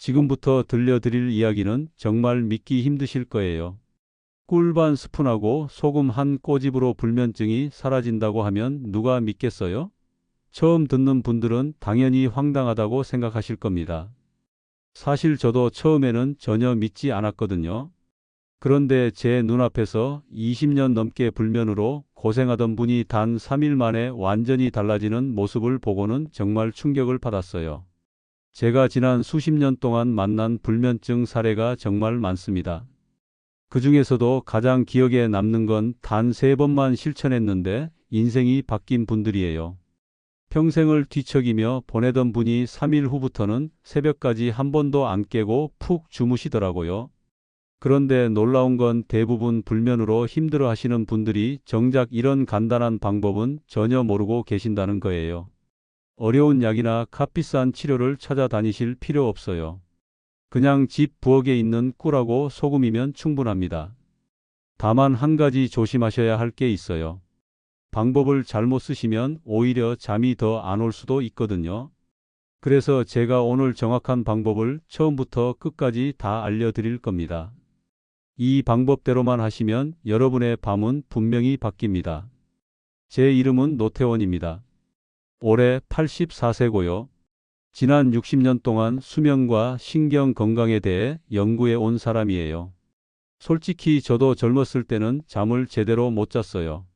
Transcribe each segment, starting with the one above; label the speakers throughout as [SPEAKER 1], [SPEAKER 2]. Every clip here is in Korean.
[SPEAKER 1] 지금부터 들려드릴 이야기는 정말 믿기 힘드실 거예요. 꿀 반 스푼하고 소금 한 꼬집으로 불면증이 사라진다고 하면 누가 믿겠어요? 처음 듣는 분들은 당연히 황당하다고 생각하실 겁니다. 사실 저도 처음에는 전혀 믿지 않았거든요. 그런데 제 눈앞에서 20년 넘게 불면으로 고생하던 분이 단 3일 만에 완전히 달라지는 모습을 보고는 정말 충격을 받았어요. 제가 지난 수십 년 동안 만난 불면증 사례가 정말 많습니다. 그 중에서도 가장 기억에 남는 건 단 3번만 실천했는데 인생이 바뀐 분들이에요. 평생을 뒤척이며 보내던 분이 3일 후부터는 새벽까지 한 번도 안 깨고 푹 주무시더라고요. 그런데 놀라운 건 대부분 불면으로 힘들어 하시는 분들이 정작 이런 간단한 방법은 전혀 모르고 계신다는 거예요. 어려운 약이나 값비싼 치료를 찾아다니실 필요 없어요. 그냥 집 부엌에 있는 꿀하고 소금이면 충분합니다. 다만 한 가지 조심하셔야 할 게 있어요. 방법을 잘못 쓰시면 오히려 잠이 더 안 올 수도 있거든요. 그래서 제가 오늘 정확한 방법을 처음부터 끝까지 다 알려드릴 겁니다. 이 방법대로만 하시면 여러분의 밤은 분명히 바뀝니다. 제 이름은 노태원입니다. 올해 84세고요. 지난 60년 동안 수면과 신경 건강에 대해 연구해 온 사람이에요. 솔직히 저도 젊었을 때는 잠을 제대로 못 잤어요.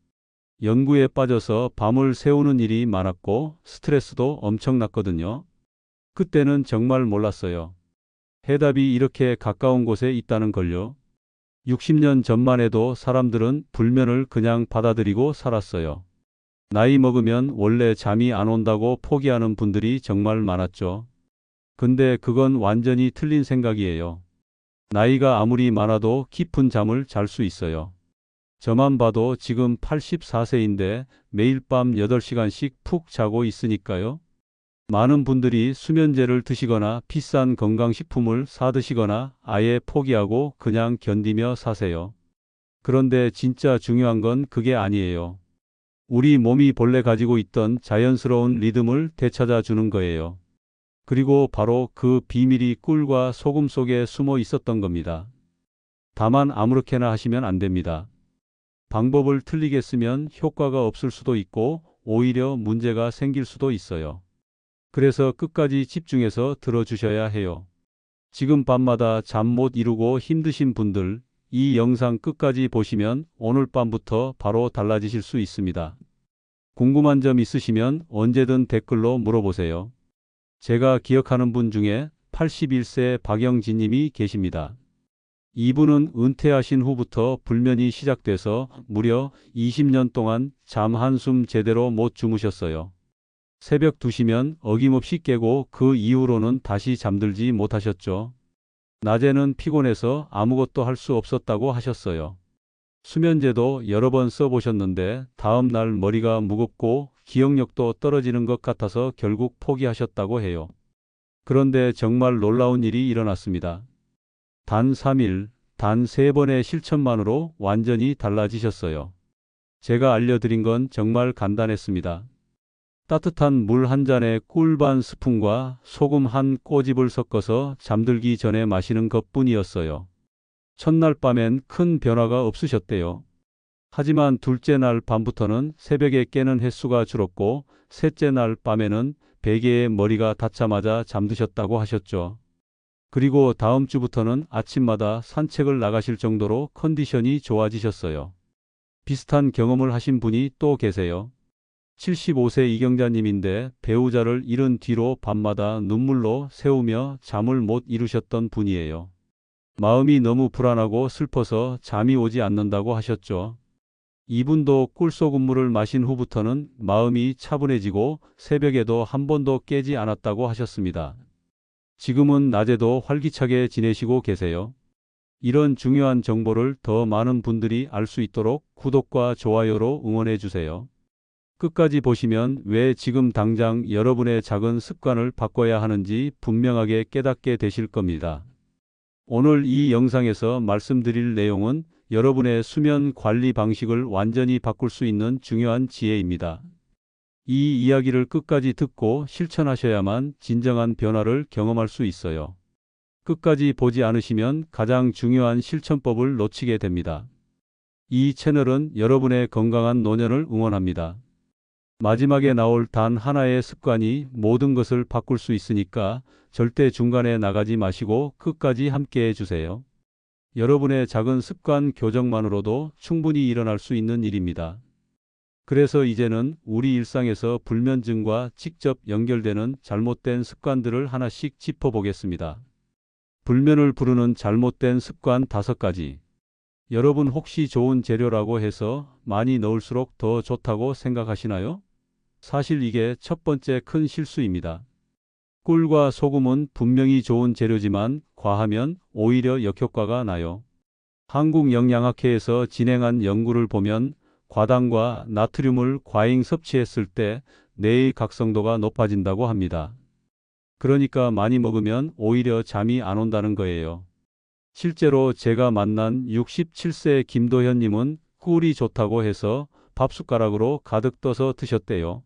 [SPEAKER 1] 연구에 빠져서 밤을 새우는 일이 많았고 스트레스도 엄청났거든요. 그때는 정말 몰랐어요. 해답이 이렇게 가까운 곳에 있다는 걸요. 60년 전만 해도 사람들은 불면을 그냥 받아들이고 살았어요. 나이 먹으면 원래 잠이 안 온다고 포기하는 분들이 정말 많았죠. 근데 그건 완전히 틀린 생각이에요. 나이가 아무리 많아도 깊은 잠을 잘 수 있어요. 저만 봐도 지금 84세인데 매일 밤 8시간씩 푹 자고 있으니까요. 많은 분들이 수면제를 드시거나 비싼 건강식품을 사 드시거나 아예 포기하고 그냥 견디며 사세요. 그런데 진짜 중요한 건 그게 아니에요. 우리 몸이 본래 가지고 있던 자연스러운 리듬을 되찾아 주는 거예요. 그리고 바로 그 비밀이 꿀과 소금 속에 숨어 있었던 겁니다. 다만 아무렇게나 하시면 안 됩니다. 방법을 틀리게 쓰면 효과가 없을 수도 있고 오히려 문제가 생길 수도 있어요. 그래서 끝까지 집중해서 들어주셔야 해요. 지금 밤마다 잠 못 이루고 힘드신 분들, 이 영상 끝까지 보시면 오늘 밤부터 바로 달라지실 수 있습니다. 궁금한 점 있으시면 언제든 댓글로 물어보세요. 제가 기억하는 분 중에 81세 박영진 님이 계십니다. 이분은 은퇴하신 후부터 불면이 시작돼서 무려 20년 동안 잠 한숨 제대로 못 주무셨어요. 새벽 2시면 어김없이 깨고 그 이후로는 다시 잠들지 못하셨죠. 낮에는 피곤해서 아무것도 할 수 없었다고 하셨어요. 수면제도 여러 번 써보셨는데 다음 날 머리가 무겁고 기억력도 떨어지는 것 같아서 결국 포기하셨다고 해요. 그런데 정말 놀라운 일이 일어났습니다. 단 3일, 단 3번의 실천만으로 완전히 달라지셨어요. 제가 알려드린 건 정말 간단했습니다. 따뜻한 물 한 잔에 꿀 반 스푼과 소금 한 꼬집을 섞어서 잠들기 전에 마시는 것뿐이었어요. 첫날 밤엔 큰 변화가 없으셨대요. 하지만 둘째 날 밤부터는 새벽에 깨는 횟수가 줄었고 셋째 날 밤에는 베개에 머리가 닿자마자 잠드셨다고 하셨죠. 그리고 다음 주부터는 아침마다 산책을 나가실 정도로 컨디션이 좋아지셨어요. 비슷한 경험을 하신 분이 또 계세요. 75세 이경자님인데 배우자를 잃은 뒤로 밤마다 눈물로 새우며 잠을 못 이루셨던 분이에요. 마음이 너무 불안하고 슬퍼서 잠이 오지 않는다고 하셨죠. 이분도 꿀소금물을 마신 후부터는 마음이 차분해지고 새벽에도 한 번도 깨지 않았다고 하셨습니다. 지금은 낮에도 활기차게 지내시고 계세요. 이런 중요한 정보를 더 많은 분들이 알 수 있도록 구독과 좋아요로 응원해 주세요. 끝까지 보시면 왜 지금 당장 여러분의 작은 습관을 바꿔야 하는지 분명하게 깨닫게 되실 겁니다. 오늘 이 영상에서 말씀드릴 내용은 여러분의 수면 관리 방식을 완전히 바꿀 수 있는 중요한 지혜입니다. 이 이야기를 끝까지 듣고 실천하셔야만 진정한 변화를 경험할 수 있어요. 끝까지 보지 않으시면 가장 중요한 실천법을 놓치게 됩니다. 이 채널은 여러분의 건강한 노년을 응원합니다. 마지막에 나올 단 하나의 습관이 모든 것을 바꿀 수 있으니까 절대 중간에 나가지 마시고 끝까지 함께 해주세요. 여러분의 작은 습관 교정만으로도 충분히 일어날 수 있는 일입니다. 그래서 이제는 우리 일상에서 불면증과 직접 연결되는 잘못된 습관들을 하나씩 짚어보겠습니다. 불면을 부르는 잘못된 습관 5가지. 여러분 혹시 좋은 재료라고 해서 많이 넣을수록 더 좋다고 생각하시나요? 사실 이게 첫 번째 큰 실수입니다. 꿀과 소금은 분명히 좋은 재료지만 과하면 오히려 역효과가 나요. 한국영양학회에서 진행한 연구를 보면 과당과 나트륨을 과잉 섭취했을 때 뇌의 각성도가 높아진다고 합니다. 그러니까 많이 먹으면 오히려 잠이 안 온다는 거예요. 실제로 제가 만난 67세 김도현님은 꿀이 좋다고 해서 밥숟가락으로 가득 떠서 드셨대요.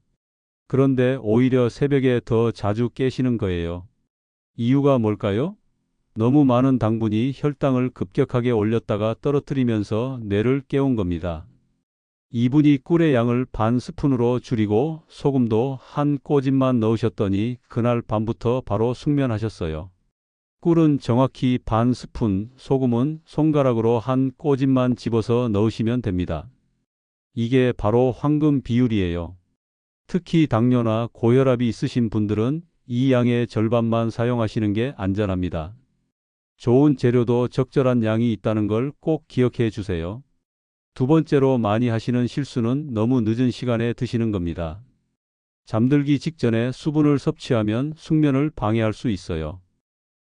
[SPEAKER 1] 그런데 오히려 새벽에 더 자주 깨시는 거예요. 이유가 뭘까요? 너무 많은 당분이 혈당을 급격하게 올렸다가 떨어뜨리면서 뇌를 깨운 겁니다. 이분이 꿀의 양을 반 스푼으로 줄이고 소금도 한 꼬집만 넣으셨더니 그날 밤부터 바로 숙면하셨어요. 꿀은 정확히 반 스푼, 소금은 손가락으로 한 꼬집만 집어서 넣으시면 됩니다. 이게 바로 황금 비율이에요. 특히 당뇨나 고혈압이 있으신 분들은 이 양의 절반만 사용하시는 게 안전합니다. 좋은 재료도 적절한 양이 있다는 걸 꼭 기억해 주세요. 두 번째로 많이 하시는 실수는 너무 늦은 시간에 드시는 겁니다. 잠들기 직전에 수분을 섭취하면 숙면을 방해할 수 있어요.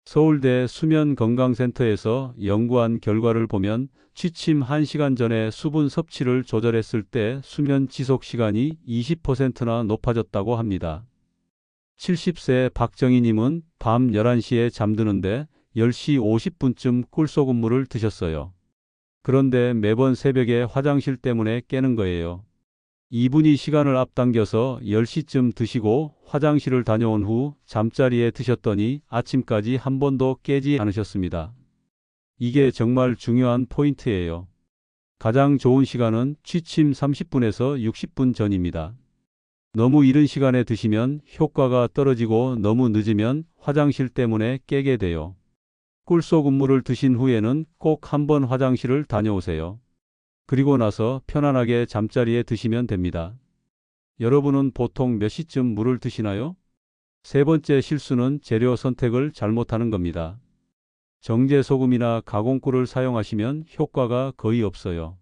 [SPEAKER 1] 서울대 수면건강센터에서 연구한 결과를 보면 취침 1시간 전에 수분 섭취를 조절했을 때 수면 지속 시간이 20%나 높아졌다고 합니다. 70세 박정희님은 밤 11시에 잠드는데 10시 50분쯤 꿀소금물을 드셨어요. 그런데 매번 새벽에 화장실 때문에 깨는 거예요. 이분이 시간을 앞당겨서 10시쯤 드시고 화장실을 다녀온 후 잠자리에 드셨더니 아침까지 한 번도 깨지 않으셨습니다. 이게 정말 중요한 포인트예요. 가장 좋은 시간은 취침 30분에서 60분 전입니다. 너무 이른 시간에 드시면 효과가 떨어지고 너무 늦으면 화장실 때문에 깨게 돼요. 꿀소금물을 드신 후에는 꼭 한번 화장실을 다녀오세요. 그리고 나서 편안하게 잠자리에 드시면 됩니다. 여러분은 보통 몇 시쯤 물을 드시나요? 세 번째 실수는 재료 선택을 잘못하는 겁니다. 정제소금이나 가공꿀을 사용하시면 효과가 거의 없어요.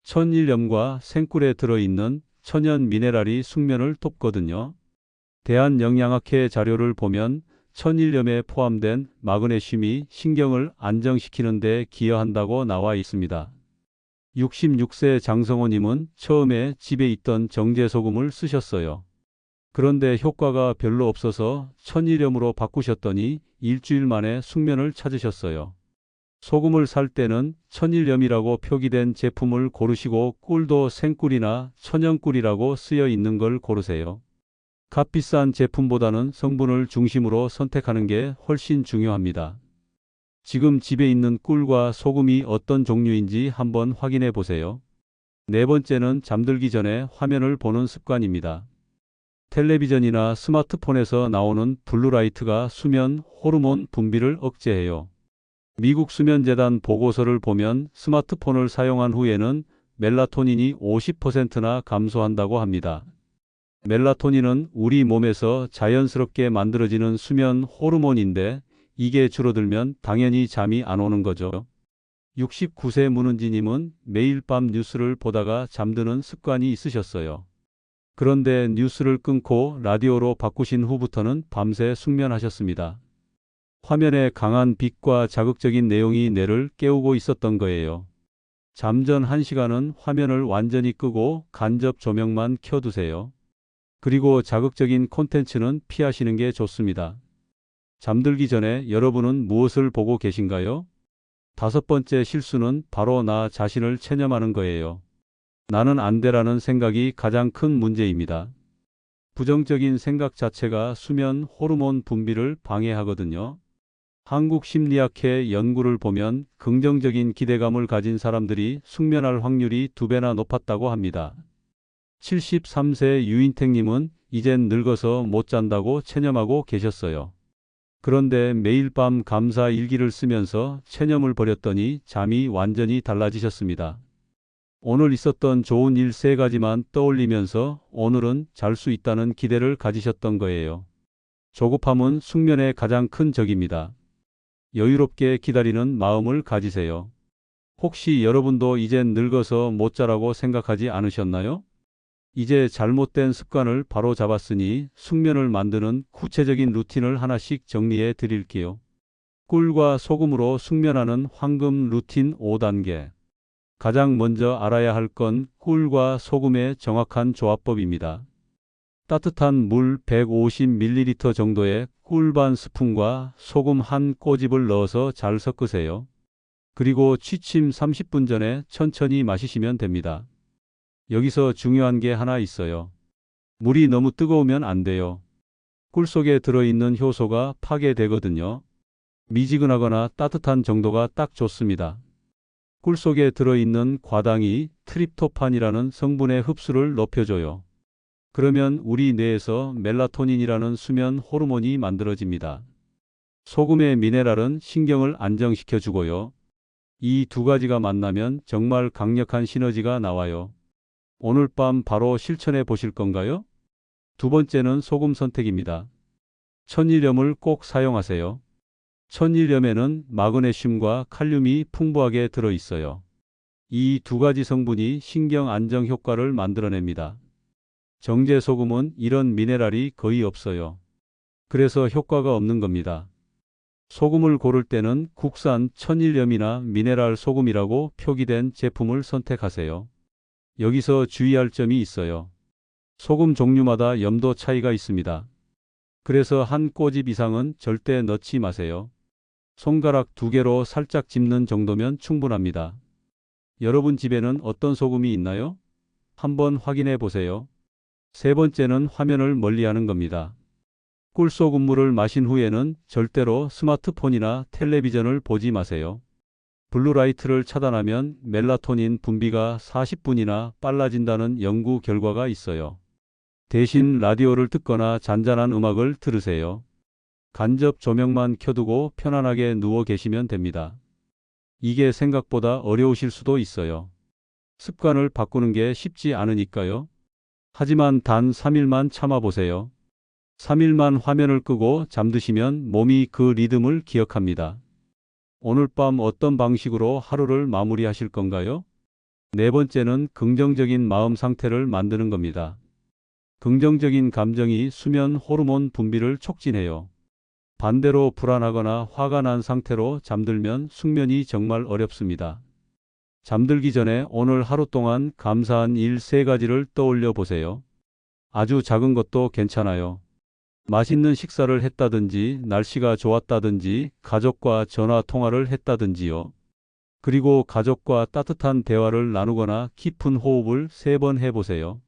[SPEAKER 1] 천일염과 생꿀에 들어있는 천연 미네랄이 숙면을 돕거든요. 대한영양학회 자료를 보면 천일염에 포함된 마그네슘이 신경을 안정시키는 데 기여한다고 나와 있습니다. 66세 장성호님은 처음에 집에 있던 정제소금을 쓰셨어요. 그런데 효과가 별로 없어서 천일염으로 바꾸셨더니 일주일 만에 숙면을 찾으셨어요. 소금을 살 때는 천일염이라고 표기된 제품을 고르시고 꿀도 생꿀이나 천연꿀이라고 쓰여 있는 걸 고르세요. 값비싼 제품보다는 성분을 중심으로 선택하는 게 훨씬 중요합니다. 지금 집에 있는 꿀과 소금이 어떤 종류인지 한번 확인해 보세요. 네 번째는 잠들기 전에 화면을 보는 습관입니다. 텔레비전이나 스마트폰에서 나오는 블루라이트가 수면 호르몬 분비를 억제해요. 미국 수면재단 보고서를 보면 스마트폰을 사용한 후에는 멜라토닌이 50%나 감소한다고 합니다. 멜라토닌은 우리 몸에서 자연스럽게 만들어지는 수면 호르몬인데 이게 줄어들면 당연히 잠이 안 오는 거죠. 69세 문은지님은 매일 밤 뉴스를 보다가 잠드는 습관이 있으셨어요. 그런데 뉴스를 끊고 라디오로 바꾸신 후부터는 밤새 숙면하셨습니다. 화면에 강한 빛과 자극적인 내용이 뇌를 깨우고 있었던 거예요. 잠 전 1시간은 화면을 완전히 끄고 간접 조명만 켜두세요. 그리고 자극적인 콘텐츠는 피하시는 게 좋습니다. 잠들기 전에 여러분은 무엇을 보고 계신가요? 5번째 실수는 바로 나 자신을 체념하는 거예요. 나는 안 돼라는 생각이 가장 큰 문제입니다. 부정적인 생각 자체가 수면 호르몬 분비를 방해하거든요. 한국심리학회 연구를 보면 긍정적인 기대감을 가진 사람들이 숙면할 확률이 2배나 높았다고 합니다. 73세 유인택님은 이젠 늙어서 못 잔다고 체념하고 계셨어요. 그런데 매일 밤 감사 일기를 쓰면서 체념을 버렸더니 잠이 완전히 달라지셨습니다. 오늘 있었던 좋은 일 3가지만 떠올리면서 오늘은 잘 수 있다는 기대를 가지셨던 거예요. 조급함은 숙면의 가장 큰 적입니다. 여유롭게 기다리는 마음을 가지세요. 혹시 여러분도 이젠 늙어서 못 자라고 생각하지 않으셨나요? 이제 잘못된 습관을 바로 잡았으니 숙면을 만드는 구체적인 루틴을 하나씩 정리해 드릴게요. 꿀과 소금으로 숙면하는 황금 루틴 5단계. 가장 먼저 알아야 할 건 꿀과 소금의 정확한 조합법입니다. 따뜻한 물 150ml 정도에 꿀 반 스푼과 소금 한 꼬집을 넣어서 잘 섞으세요. 그리고 취침 30분 전에 천천히 마시시면 됩니다. 여기서 중요한 게 하나 있어요. 물이 너무 뜨거우면 안 돼요. 꿀 속에 들어있는 효소가 파괴되거든요. 미지근하거나 따뜻한 정도가 딱 좋습니다. 꿀 속에 들어있는 과당이 트립토판이라는 성분의 흡수를 높여줘요. 그러면 우리 뇌에서 멜라토닌이라는 수면 호르몬이 만들어집니다. 소금의 미네랄은 신경을 안정시켜 주고요. 이 2가지가 만나면 정말 강력한 시너지가 나와요. 오늘 밤 바로 실천해 보실 건가요? 2번째는 소금 선택입니다. 천일염을 꼭 사용하세요. 천일염에는 마그네슘과 칼륨이 풍부하게 들어있어요. 이 2가지 성분이 신경 안정 효과를 만들어냅니다. 정제 소금은 이런 미네랄이 거의 없어요. 그래서 효과가 없는 겁니다. 소금을 고를 때는 국산 천일염이나 미네랄 소금이라고 표기된 제품을 선택하세요. 여기서 주의할 점이 있어요. 소금 종류마다 염도 차이가 있습니다. 그래서 한 꼬집 이상은 절대 넣지 마세요. 손가락 2개로 살짝 짚는 정도면 충분합니다. 여러분 집에는 어떤 소금이 있나요? 한번 확인해 보세요. 3번째는 화면을 멀리하는 겁니다. 꿀소금물을 마신 후에는 절대로 스마트폰이나 텔레비전을 보지 마세요. 블루라이트를 차단하면 멜라토닌 분비가 40분이나 빨라진다는 연구 결과가 있어요. 대신 라디오를 듣거나 잔잔한 음악을 들으세요. 간접 조명만 켜두고 편안하게 누워 계시면 됩니다. 이게 생각보다 어려우실 수도 있어요. 습관을 바꾸는 게 쉽지 않으니까요. 하지만 단 3일만 참아보세요. 3일만 화면을 끄고 잠드시면 몸이 그 리듬을 기억합니다. 오늘 밤 어떤 방식으로 하루를 마무리하실 건가요? 4번째는 긍정적인 마음 상태를 만드는 겁니다. 긍정적인 감정이 수면 호르몬 분비를 촉진해요. 반대로 불안하거나 화가 난 상태로 잠들면 숙면이 정말 어렵습니다. 잠들기 전에 오늘 하루 동안 감사한 일 3가지를 떠올려 보세요. 아주 작은 것도 괜찮아요. 맛있는 식사를 했다든지, 날씨가 좋았다든지, 가족과 전화 통화를 했다든지요. 그리고 가족과 따뜻한 대화를 나누거나 깊은 호흡을 3번 해보세요.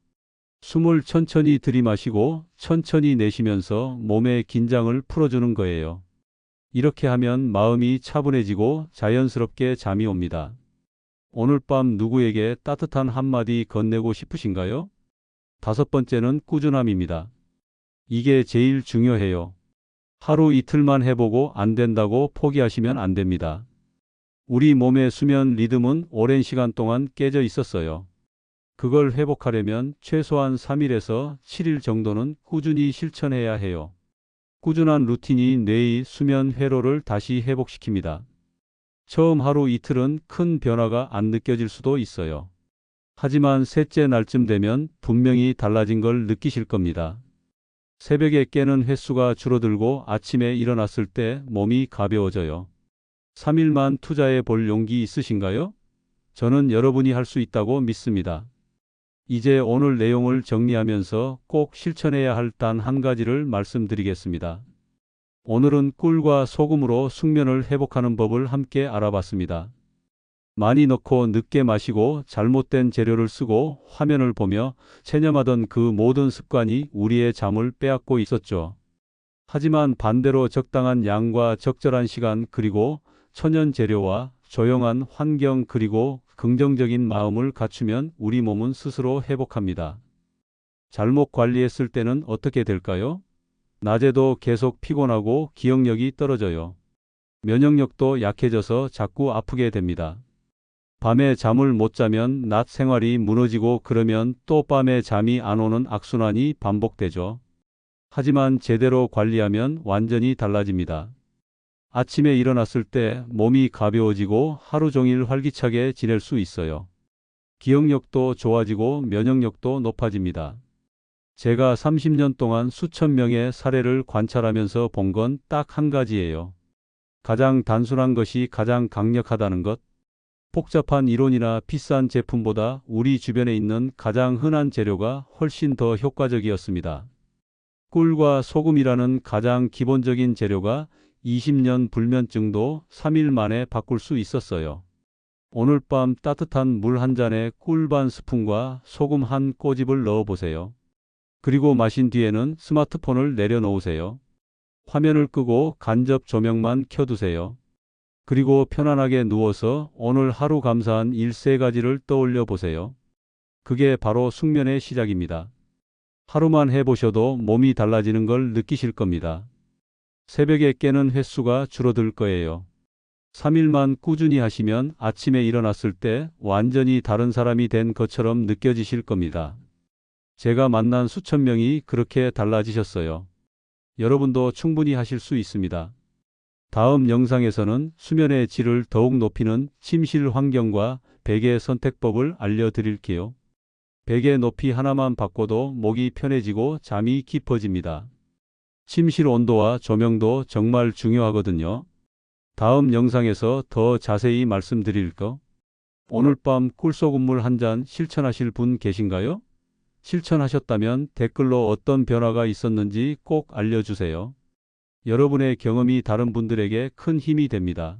[SPEAKER 1] 숨을 천천히 들이마시고 천천히 내쉬면서 몸의 긴장을 풀어주는 거예요. 이렇게 하면 마음이 차분해지고 자연스럽게 잠이 옵니다. 오늘 밤 누구에게 따뜻한 한마디 건네고 싶으신가요? 5번째는 꾸준함입니다. 이게 제일 중요해요. 하루 이틀만 해보고 안 된다고 포기하시면 안 됩니다. 우리 몸의 수면 리듬은 오랜 시간 동안 깨져 있었어요. 그걸 회복하려면 최소한 3일에서 7일 정도는 꾸준히 실천해야 해요. 꾸준한 루틴이 뇌의 수면 회로를 다시 회복시킵니다. 처음 하루 이틀은 큰 변화가 안 느껴질 수도 있어요. 하지만 셋째 날쯤 되면 분명히 달라진 걸 느끼실 겁니다. 새벽에 깨는 횟수가 줄어들고 아침에 일어났을 때 몸이 가벼워져요. 3일만 투자해 볼 용기 있으신가요? 저는 여러분이 할 수 있다고 믿습니다. 이제 오늘 내용을 정리하면서 꼭 실천해야 할 단 한 가지를 말씀드리겠습니다. 오늘은 꿀과 소금으로 숙면을 회복하는 법을 함께 알아봤습니다. 많이 넣고 늦게 마시고 잘못된 재료를 쓰고 화면을 보며 체념하던 그 모든 습관이 우리의 잠을 빼앗고 있었죠. 하지만 반대로 적당한 양과 적절한 시간 그리고 천연 재료와 조용한 환경 그리고 긍정적인 마음을 갖추면 우리 몸은 스스로 회복합니다. 잘못 관리했을 때는 어떻게 될까요? 낮에도 계속 피곤하고 기억력이 떨어져요. 면역력도 약해져서 자꾸 아프게 됩니다. 밤에 잠을 못 자면 낮 생활이 무너지고 그러면 또 밤에 잠이 안 오는 악순환이 반복되죠. 하지만 제대로 관리하면 완전히 달라집니다. 아침에 일어났을 때 몸이 가벼워지고 하루 종일 활기차게 지낼 수 있어요. 기억력도 좋아지고 면역력도 높아집니다. 제가 30년 동안 수천 명의 사례를 관찰하면서 본 건 딱 한 가지예요. 가장 단순한 것이 가장 강력하다는 것. 복잡한 이론이나 비싼 제품보다 우리 주변에 있는 가장 흔한 재료가 훨씬 더 효과적이었습니다. 꿀과 소금이라는 가장 기본적인 재료가 20년 불면증도 3일 만에 바꿀 수 있었어요. 오늘 밤 따뜻한 물 한 잔에 꿀 반 스푼과 소금 한 꼬집을 넣어 보세요. 그리고 마신 뒤에는 스마트폰을 내려놓으세요. 화면을 끄고 간접 조명만 켜두세요. 그리고 편안하게 누워서 오늘 하루 감사한 일 3가지를 떠올려 보세요. 그게 바로 숙면의 시작입니다. 하루만 해보셔도 몸이 달라지는 걸 느끼실 겁니다. 새벽에 깨는 횟수가 줄어들 거예요. 3일만 꾸준히 하시면 아침에 일어났을 때 완전히 다른 사람이 된 것처럼 느껴지실 겁니다. 제가 만난 수천 명이 그렇게 달라지셨어요. 여러분도 충분히 하실 수 있습니다. 다음 영상에서는 수면의 질을 더욱 높이는 침실 환경과 베개 선택법을 알려드릴게요. 베개 높이 하나만 바꿔도 목이 편해지고 잠이 깊어집니다. 침실 온도와 조명도 정말 중요하거든요. 다음 영상에서 더 자세히 말씀드릴게요. 오늘 밤 꿀소금물 한 잔 실천하실 분 계신가요? 실천하셨다면 댓글로 어떤 변화가 있었는지 꼭 알려주세요. 여러분의 경험이 다른 분들에게 큰 힘이 됩니다.